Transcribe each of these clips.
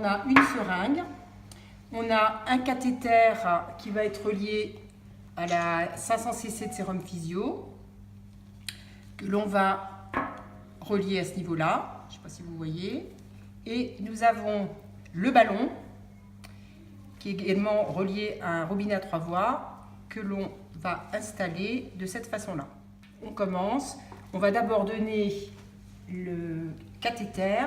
a une seringue, on a un cathéter qui va être relié à la 500 cc de sérum physio, que l'on va relier à ce niveau-là, je ne sais pas si vous voyez, et nous avons le ballon, qui est également relié à un robinet à 3 voies, que l'on va installer de cette façon-là. On commence, on va d'abord donner le cathéter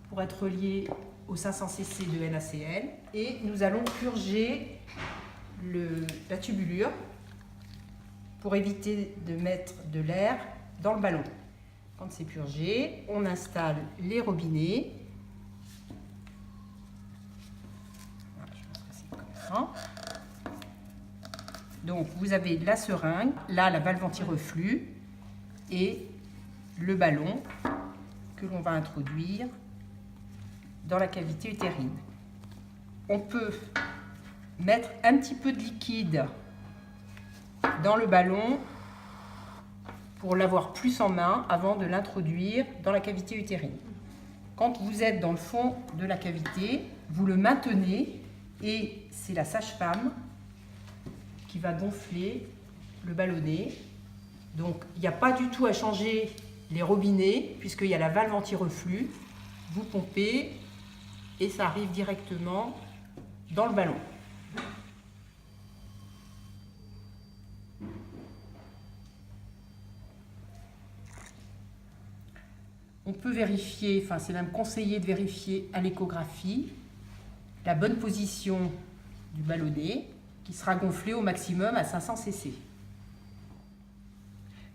pour être relié au 500 cc de NaCl et nous allons purger la tubulure pour éviter de mettre de l'air dans le ballon. Quand c'est purgé, on installe les robinets. Voilà, je pense que c'est comme ça. Donc vous avez la seringue, là la valve anti-reflux et le ballon que l'on va introduire dans la cavité utérine. On peut mettre un petit peu de liquide dans le ballon pour l'avoir plus en main avant de l'introduire dans la cavité utérine. Quand vous êtes dans le fond de la cavité, vous le maintenez et c'est la sage-femme qui va gonfler le ballonnet. Donc il n'y a pas du tout à changer les robinets puisqu'il y a la valve anti-reflux. Vous pompez et ça arrive directement dans le ballon. On peut vérifier, enfin c'est même conseillé de vérifier à l'échographie la bonne position du ballonnet qui sera gonflé au maximum à 500 cc.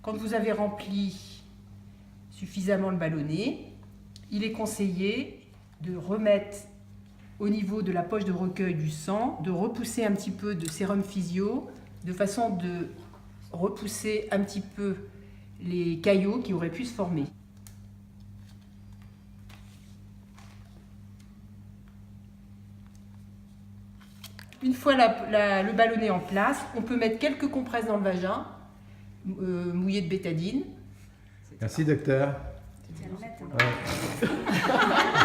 Quand vous avez rempli suffisamment le ballonnet, il est conseillé de remettre au niveau de la poche de recueil du sang, de repousser un petit peu de sérum physio, de façon de repousser un petit peu les caillots qui auraient pu se former. Une fois le ballonnet en place, on peut mettre quelques compresses dans le vagin, mouillées de bétadine. Merci docteur. C'est à le mettre, hein.